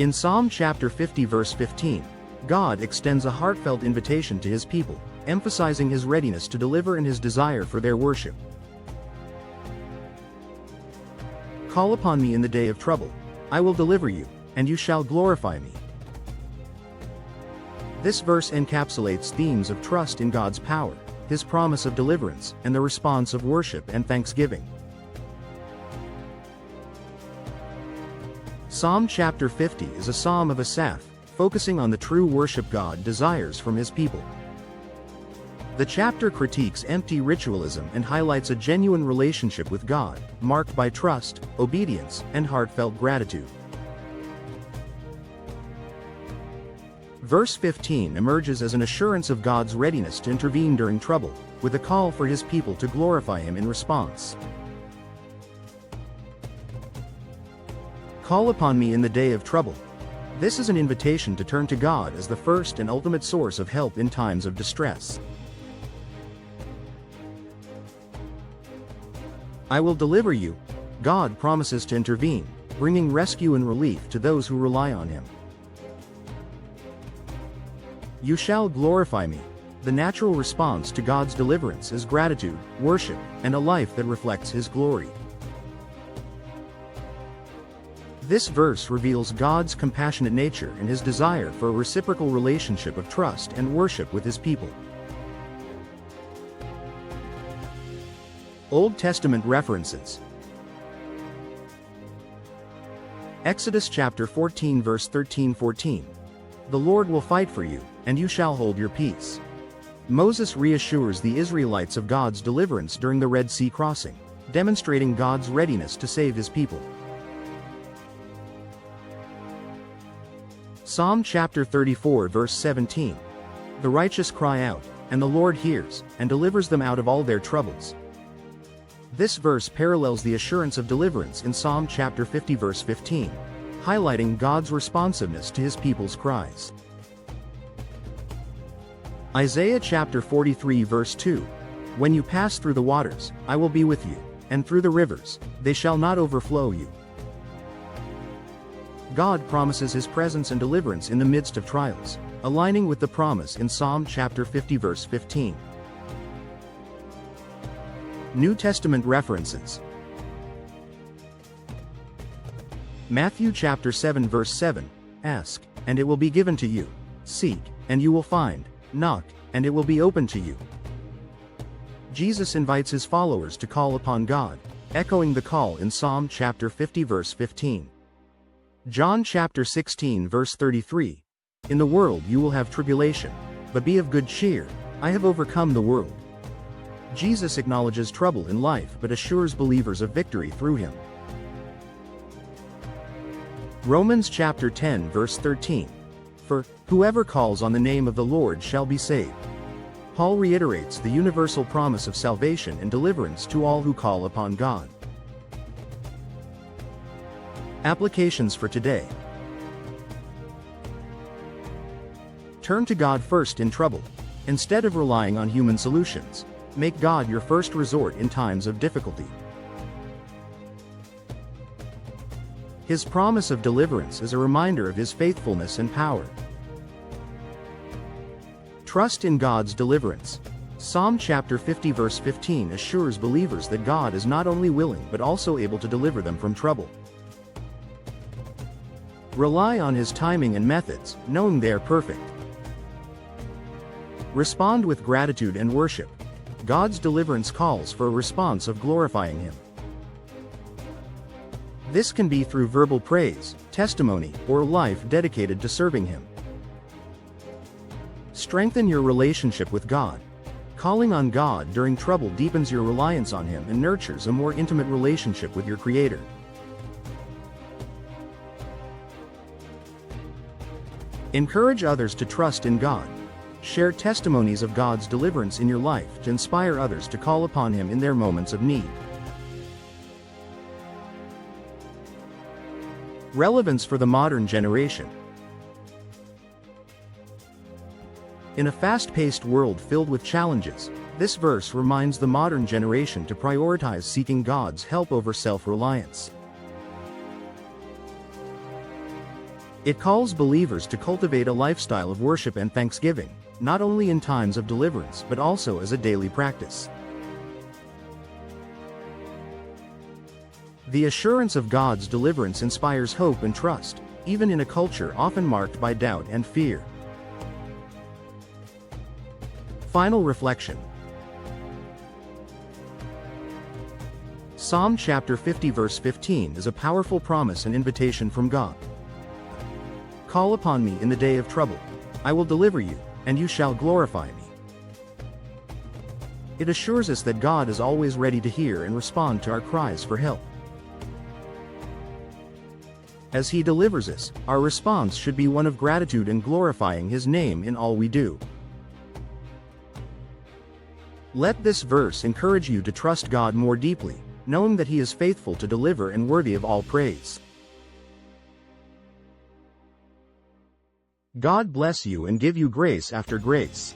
In Psalm chapter 50 verse 15, God extends a heartfelt invitation to his people, emphasizing his readiness to deliver and his desire for their worship. Call upon me in the day of trouble. I will deliver you, and you shall glorify me. This verse encapsulates themes of trust in God's power, his promise of deliverance, and the response of worship and thanksgiving. Psalm chapter 50 is a psalm of Asaph, focusing on the true worship God desires from his people. The chapter critiques empty ritualism and highlights a genuine relationship with God, marked by trust, obedience, and heartfelt gratitude. Verse 15 emerges as an assurance of God's readiness to intervene during trouble, with a call for his people to glorify him in response. Call upon me in the day of trouble. This is an invitation to turn to God as the first and ultimate source of help in times of distress. I will deliver you. God promises to intervene, bringing rescue and relief to those who rely on him. You shall glorify me. The natural response to God's deliverance is gratitude, worship, and a life that reflects his glory. This verse reveals God's compassionate nature and his desire for a reciprocal relationship of trust and worship with his people. Old Testament references. Exodus chapter 14 verse 13-14. The Lord will fight for you, and you shall hold your peace. Moses reassures the Israelites of God's deliverance during the Red Sea crossing, demonstrating God's readiness to save his people. Psalm chapter 34 verse 17. The righteous cry out, and the Lord hears, and delivers them out of all their troubles. This verse parallels the assurance of deliverance in Psalm chapter 50 verse 15, highlighting God's responsiveness to his people's cries. Isaiah chapter 43 verse 2. When you pass through the waters, I will be with you, and through the rivers, they shall not overflow you. God promises his presence and deliverance in the midst of trials, aligning with the promise in Psalm chapter 50 verse 15. New Testament references. Matthew chapter 7 verse 7, Ask, and it will be given to you. Seek, and you will find. Knock, and it will be opened to you. Jesus invites his followers to call upon God, echoing the call in Psalm chapter 50 verse 15. John chapter 16 verse 33, In the world you will have tribulation, but be of good cheer, I have overcome the world. Jesus acknowledges trouble in life but assures believers of victory through him. Romans chapter 10 verse 13. For, whoever calls on the name of the Lord shall be saved. Paul reiterates the universal promise of salvation and deliverance to all who call upon God. Applications for today. Turn to God first in trouble. Instead of relying on human solutions, make God your first resort in times of difficulty. His promise of deliverance is a reminder of his faithfulness and power. Trust in God's deliverance. Psalm chapter 50 verse 15 assures believers that God is not only willing but also able to deliver them from trouble. Rely on his timing and methods, knowing they are perfect. Respond with gratitude and worship. God's deliverance calls for a response of glorifying him. This can be through verbal praise, testimony, or life dedicated to serving him. Strengthen your relationship with God. Calling on God during trouble deepens your reliance on him and nurtures a more intimate relationship with your Creator. Encourage others to trust in God. Share testimonies of God's deliverance in your life to inspire others to call upon him in their moments of need. Relevance for the modern generation. In a fast-paced world filled with challenges, this verse reminds the modern generation to prioritize seeking God's help over self-reliance. It calls believers to cultivate a lifestyle of worship and thanksgiving, not only in times of deliverance but also as a daily practice. The assurance of God's deliverance inspires hope and trust, even in a culture often marked by doubt and fear. Final reflection. Psalm chapter 50 verse 15 is a powerful promise and invitation from God. Call upon me in the day of trouble. I will deliver you, and you shall glorify me. It assures us that God is always ready to hear and respond to our cries for help. As He delivers us, our response should be one of gratitude and glorifying His name in all we do. Let this verse encourage you to trust God more deeply, knowing that He is faithful to deliver and worthy of all praise. God bless you and give you grace after grace.